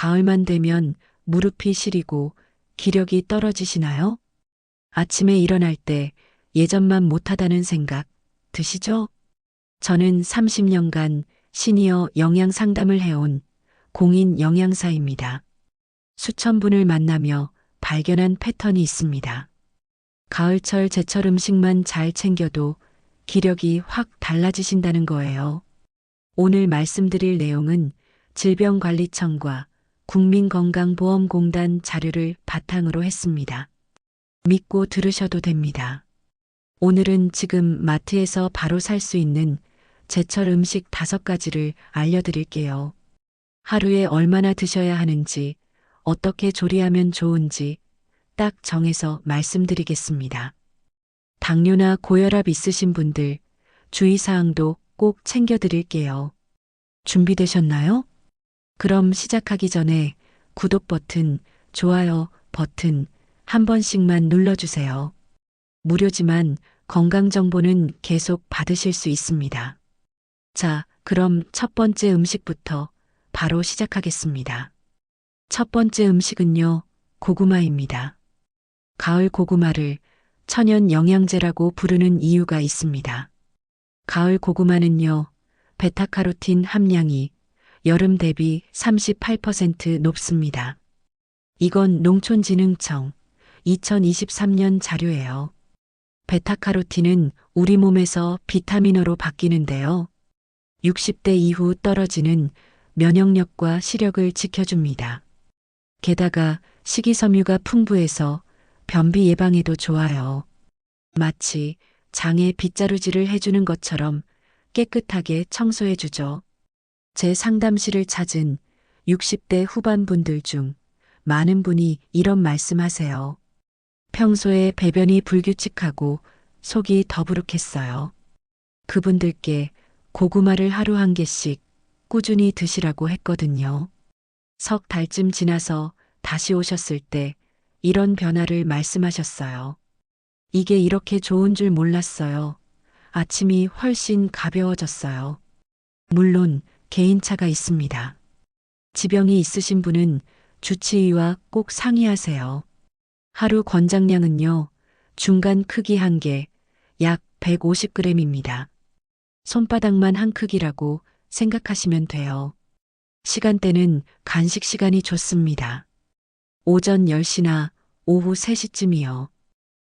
가을만 되면 무릎이 시리고 기력이 떨어지시나요? 아침에 일어날 때 예전만 못하다는 생각 드시죠? 저는 30년간 시니어 영양 상담을 해온 공인 영양사입니다. 수천 분을 만나며 발견한 패턴이 있습니다. 가을철 제철 음식만 잘 챙겨도 기력이 확 달라지신다는 거예요. 오늘 말씀드릴 내용은 질병관리청과 국민건강보험공단 자료를 바탕으로 했습니다. 믿고 들으셔도 됩니다. 오늘은 지금 마트에서 바로 살 수 있는 제철 음식 5가지를 알려드릴게요. 하루에 얼마나 드셔야 하는지, 어떻게 조리하면 좋은지 딱 정해서 말씀드리겠습니다. 당뇨나 고혈압 있으신 분들 주의사항도 꼭 챙겨드릴게요. 준비되셨나요? 그럼 시작하기 전에 구독 버튼, 좋아요 버튼 한 번씩만 눌러주세요. 무료지만 건강 정보는 계속 받으실 수 있습니다. 자, 그럼 첫 번째 음식부터 바로 시작하겠습니다. 첫 번째 음식은요, 고구마입니다. 가을 고구마를 천연 영양제라고 부르는 이유가 있습니다. 가을 고구마는요, 베타카로틴 함량이 여름 대비 38% 높습니다. 이건 농촌진흥청 2023년 자료예요. 베타카로틴은 우리 몸에서 비타민으로 바뀌는데요. 60대 이후 떨어지는 면역력과 시력을 지켜줍니다. 게다가 식이섬유가 풍부해서 변비 예방에도 좋아요. 마치 장에 빗자루질을 해주는 것처럼 깨끗하게 청소해주죠. 제 상담실을 찾은 60대 후반분들 중 많은 분이 이런 말씀하세요. 평소에 배변이 불규칙하고 속이 더부룩했어요. 그분들께 고구마를 하루 1개씩 꾸준히 드시라고 했거든요. 석 달쯤 지나서 다시 오셨을 때 이런 변화를 말씀하셨어요. 이게 이렇게 좋은 줄 몰랐어요. 아침이 훨씬 가벼워졌어요. 물론 개인차가 있습니다. 지병이 있으신 분은 주치의와 꼭 상의하세요. 하루 권장량은요, 중간 크기 1개, 약 150g입니다. 손바닥만 한 크기라고 생각하시면 돼요. 시간대는 간식 시간이 좋습니다. 오전 10시나 오후 3시쯤이요.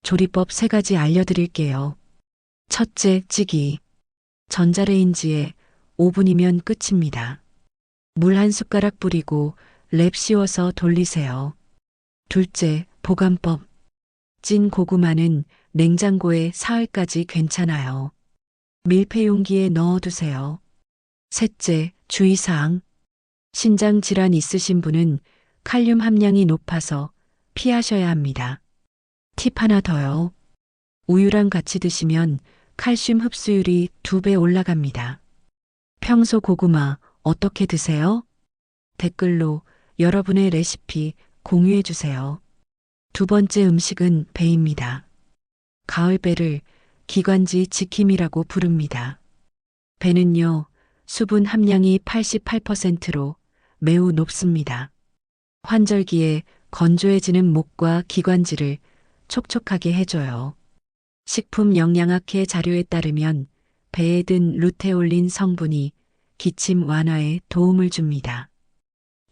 조리법 3가지 알려드릴게요. 첫째, 찌기. 전자레인지에 5분이면 끝입니다. 물 1숟가락 뿌리고 랩 씌워서 돌리세요. 둘째, 보관법. 찐 고구마는 냉장고에 사흘까지 괜찮아요. 밀폐 용기에 넣어두세요. 셋째, 주의사항. 신장 질환 있으신 분은 칼륨 함량이 높아서 피하셔야 합니다. 팁 하나 더요. 우유랑 같이 드시면 칼슘 흡수율이 2배 올라갑니다. 평소 고구마 어떻게 드세요? 댓글로 여러분의 레시피 공유해 주세요. 두 번째 음식은 배입니다. 가을배를 기관지 지킴이라고 부릅니다. 배는요, 수분 함량이 88%로 매우 높습니다. 환절기에 건조해지는 목과 기관지를 촉촉하게 해줘요. 식품영양학회 자료에 따르면 배에 든 루테올린 성분이 기침 완화에 도움을 줍니다.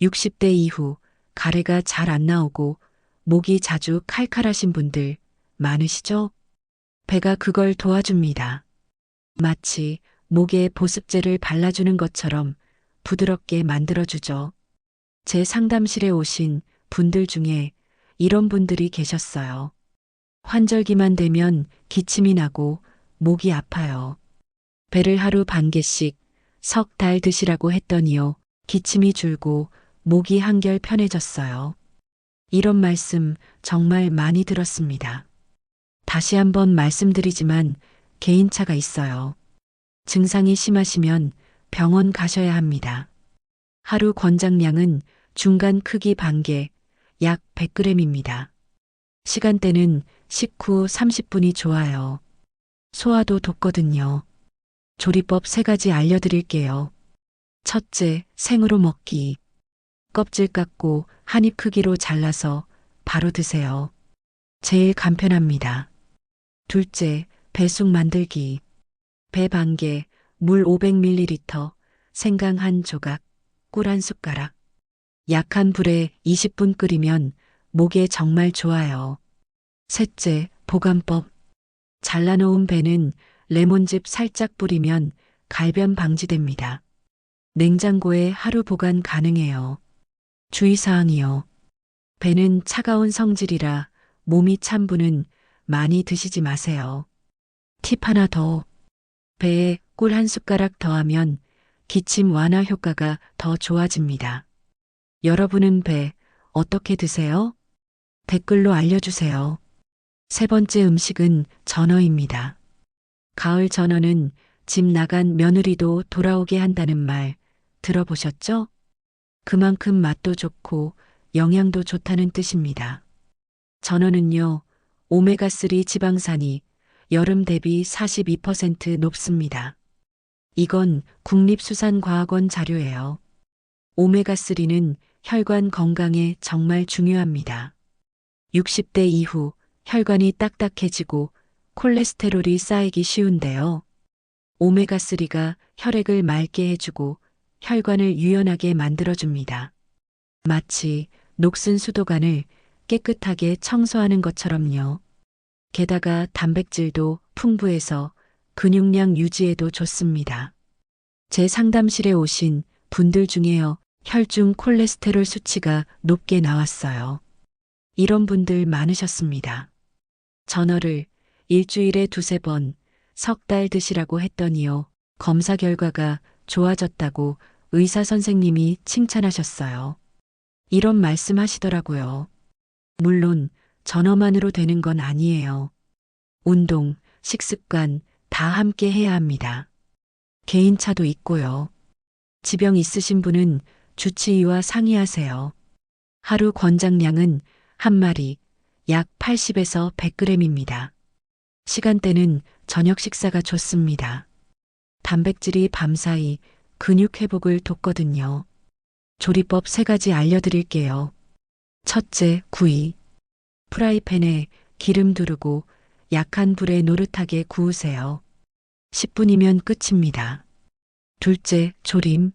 60대 이후 가래가 잘 안 나오고 목이 자주 칼칼하신 분들 많으시죠? 배가 그걸 도와줍니다. 마치 목에 보습제를 발라주는 것처럼 부드럽게 만들어주죠. 제 상담실에 오신 분들 중에 이런 분들이 계셨어요. 환절기만 되면 기침이 나고 목이 아파요. 배를 하루 1개씩 석 달 드시라고 했더니요. 기침이 줄고 목이 한결 편해졌어요. 이런 말씀 정말 많이 들었습니다. 다시 한번 말씀드리지만 개인차가 있어요. 증상이 심하시면 병원 가셔야 합니다. 하루 권장량은 중간 크기 1개, 약 100g입니다. 시간대는 식후 30분이 좋아요. 소화도 돕거든요. 조리법 3가지 알려드릴게요. 첫째, 생으로 먹기. 껍질 깎고 한 입 크기로 잘라서 바로 드세요. 제일 간편합니다. 둘째, 배숙 만들기. 배 반 개, 물 500ml, 생강 한 조각, 꿀 한 숟가락. 약한 불에 20분 끓이면 목에 정말 좋아요. 셋째, 보관법. 잘라놓은 배는 레몬즙 살짝 뿌리면 갈변 방지됩니다. 냉장고에 하루 보관 가능해요. 주의사항이요. 배는 차가운 성질이라 몸이 찬 분은 많이 드시지 마세요. 팁 하나 더. 배에 꿀 한 숟가락 더하면 기침 완화 효과가 더 좋아집니다. 여러분은 배 어떻게 드세요? 댓글로 알려주세요. 세 번째 음식은 전어입니다. 가을 전어는 집 나간 며느리도 돌아오게 한다는 말 들어보셨죠? 그만큼 맛도 좋고 영양도 좋다는 뜻입니다. 전어는요, 오메가3 지방산이 여름 대비 42% 높습니다. 이건 국립수산과학원 자료예요. 오메가3는 혈관 건강에 정말 중요합니다. 60대 이후 혈관이 딱딱해지고 콜레스테롤이 쌓이기 쉬운데요. 오메가3가 혈액을 맑게 해주고 혈관을 유연하게 만들어줍니다. 마치 녹슨 수도관을 깨끗하게 청소하는 것처럼요. 게다가 단백질도 풍부해서 근육량 유지에도 좋습니다. 제 상담실에 오신 분들 중에요, 혈중 콜레스테롤 수치가 높게 나왔어요. 이런 분들 많으셨습니다. 전어를 일주일에 2~3번 석 달 드시라고 했더니요, 검사 결과가 좋아졌다고 의사 선생님이 칭찬하셨어요. 이런 말씀 하시더라고요. 물론 전어만으로 되는 건 아니에요. 운동, 식습관 다 함께 해야 합니다. 개인차도 있고요. 지병 있으신 분은 주치의와 상의하세요. 하루 권장량은 한 마리 약 80에서 100g입니다. 시간대는 저녁 식사가 좋습니다. 단백질이 밤사이 근육 회복을 돕거든요. 조리법 3가지 알려드릴게요. 첫째, 구이. 프라이팬에 기름 두르고 약한 불에 노릇하게 구우세요. 10분이면 끝입니다. 둘째, 조림.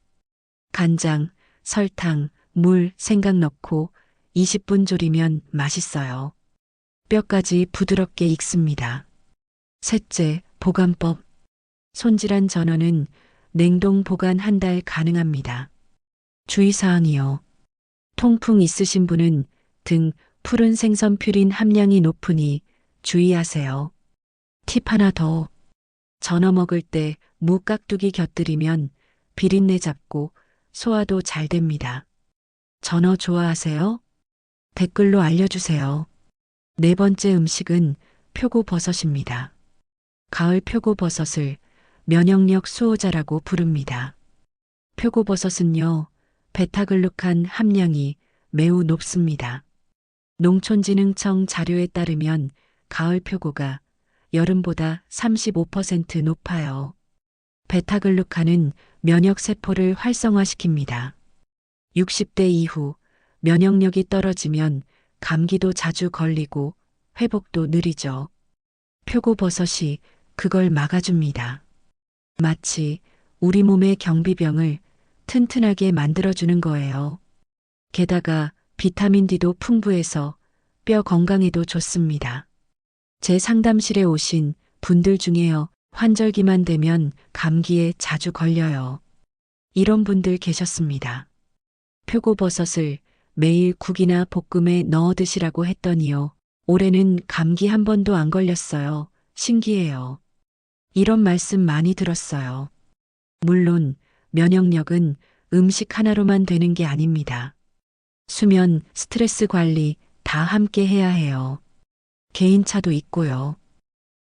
간장, 설탕, 물, 생강 넣고 20분 졸이면 맛있어요. 뼈까지 부드럽게 익습니다. 셋째, 보관법. 손질한 전어는 냉동 보관 한 달 가능합니다. 주의사항이요. 통풍 있으신 분은 등 푸른 생선 퓨린 함량이 높으니 주의하세요. 팁 하나 더. 전어 먹을 때 무 깍두기 곁들이면 비린내 잡고 소화도 잘 됩니다. 전어 좋아하세요? 댓글로 알려주세요. 네 번째 음식은 표고버섯입니다. 가을 표고버섯을 면역력 수호자라고 부릅니다. 표고버섯은요, 베타글루칸 함량이 매우 높습니다. 농촌진흥청 자료에 따르면 가을 표고가 여름보다 35% 높아요. 베타글루칸은 면역세포를 활성화시킵니다. 60대 이후 면역력이 떨어지면 감기도 자주 걸리고 회복도 느리죠. 표고버섯이 그걸 막아줍니다. 마치 우리 몸의 경비병을 튼튼하게 만들어주는 거예요. 게다가 비타민 D도 풍부해서 뼈 건강에도 좋습니다. 제 상담실에 오신 분들 중에요, 환절기만 되면 감기에 자주 걸려요. 이런 분들 계셨습니다. 표고버섯을 매일 국이나 볶음에 넣어 드시라고 했더니요, 올해는 감기 한 번도 안 걸렸어요. 신기해요. 이런 말씀 많이 들었어요. 물론 면역력은 음식 하나로만 되는 게 아닙니다. 수면, 스트레스 관리 다 함께 해야 해요. 개인차도 있고요.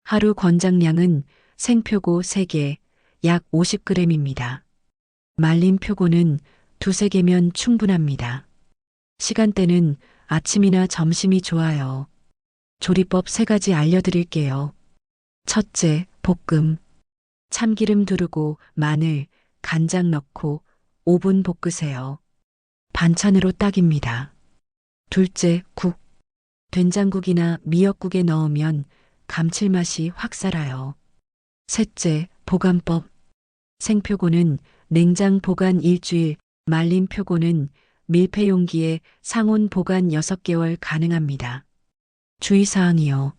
하루 권장량은 생표고 3개, 약 50g입니다. 말린 표고는 2~3개면 충분합니다. 시간대는 아침이나 점심이 좋아요. 조리법 3가지 알려드릴게요. 첫째, 볶음. 참기름 두르고 마늘, 간장 넣고 5분 볶으세요. 반찬으로 딱입니다. 둘째, 국. 된장국이나 미역국에 넣으면 감칠맛이 확 살아요. 셋째, 보관법. 생표고는 냉장 보관 일주일, 말린 표고는 밀폐 용기에 상온 보관 6개월 가능합니다. 주의사항이요.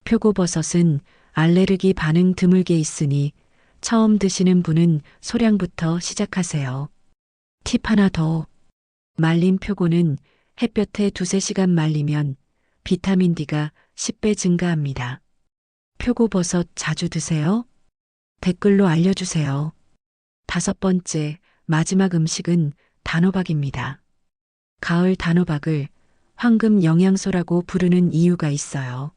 표고버섯은 알레르기 반응 드물게 있으니 처음 드시는 분은 소량부터 시작하세요. 팁 하나 더. 말린 표고는 햇볕에 2~3시간 말리면 비타민 D가 10배 증가합니다. 표고버섯 자주 드세요? 댓글로 알려주세요. 5번째, 마지막 음식은 단호박입니다. 가을 단호박을 황금 영양소라고 부르는 이유가 있어요.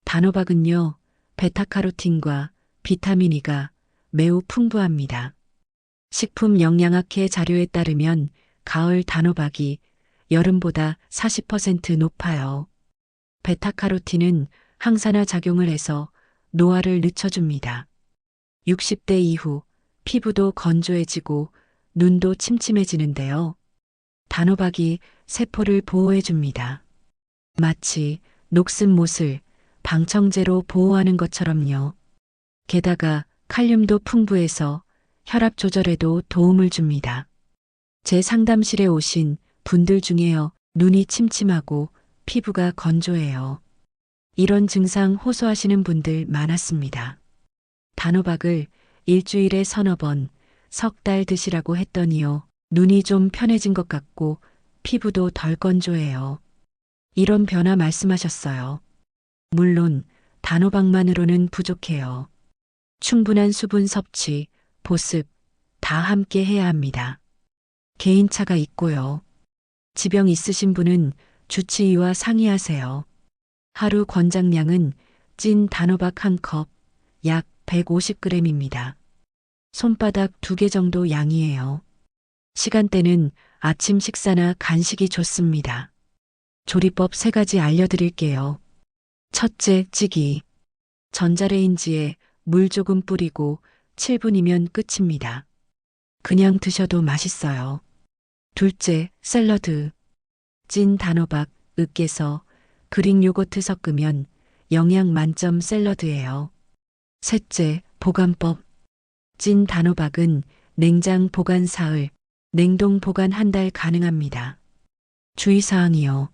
단호박은요, 베타카로틴과 비타민 E가 매우 풍부합니다. 식품 영양학회 자료에 따르면 가을 단호박이 여름보다 40% 높아요. 베타카로틴은 항산화 작용을 해서 노화를 늦춰줍니다. 60대 이후 피부도 건조해지고 눈도 침침해지는데요. 단호박이 세포를 보호해줍니다. 마치 녹슨못을 방청제로 보호하는 것처럼요. 게다가 칼륨도 풍부해서 혈압 조절에도 도움을 줍니다. 제 상담실에 오신 분들 중에요. 눈이 침침하고 피부가 건조해요. 이런 증상 호소하시는 분들 많았습니다. 단호박을 일주일에 3~4번, 3달 드시라고 했더니요. 눈이 좀 편해진 것 같고 피부도 덜 건조해요. 이런 변화 말씀하셨어요. 물론 단호박만으로는 부족해요. 충분한 수분 섭취, 보습 다 함께 해야 합니다. 개인차가 있고요. 지병 있으신 분은 주치의와 상의하세요. 하루 권장량은 찐 단호박 1컵, 약 150g입니다. 손바닥 2개 정도 양이에요. 시간대는 아침 식사나 간식이 좋습니다. 조리법 3가지 알려드릴게요. 첫째, 찌기. 전자레인지에 물 조금 뿌리고 7분이면 끝입니다. 그냥 드셔도 맛있어요. 둘째, 샐러드. 찐 단호박, 으깨서 그릭 요거트 섞으면 영양 만점 샐러드예요. 셋째, 보관법. 찐 단호박은 냉장 보관 사흘, 냉동 보관 1달 가능합니다. 주의사항이요.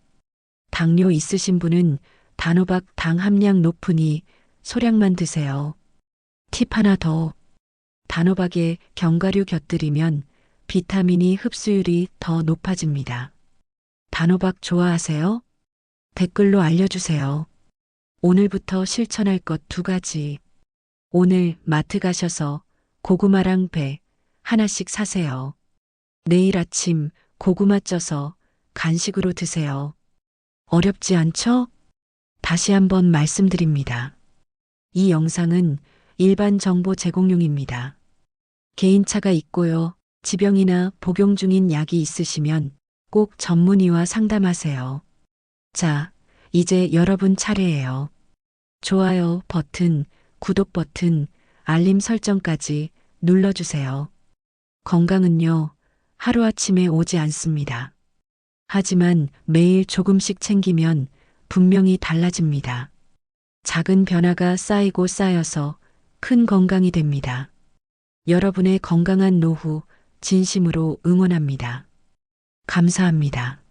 당뇨 있으신 분은 단호박 당 함량 높으니 소량만 드세요. 팁 하나 더. 단호박에 견과류 곁들이면 비타민이 흡수율이 더 높아집니다. 단호박 좋아하세요? 댓글로 알려주세요. 오늘부터 실천할 것 2가지. 오늘 마트 가셔서 고구마랑 배 하나씩 사세요. 내일 아침 고구마 쪄서 간식으로 드세요. 어렵지 않죠? 다시 한번 말씀드립니다. 이 영상은 일반 정보 제공용입니다. 개인차가 있고요. 지병이나 복용 중인 약이 있으시면 꼭 전문의와 상담하세요. 자, 이제 여러분 차례예요. 좋아요 버튼, 구독 버튼, 알림 설정까지 눌러주세요. 건강은요, 하루아침에 오지 않습니다. 하지만 매일 조금씩 챙기면 분명히 달라집니다. 작은 변화가 쌓이고 쌓여서 큰 건강이 됩니다. 여러분의 건강한 노후 진심으로 응원합니다. 감사합니다.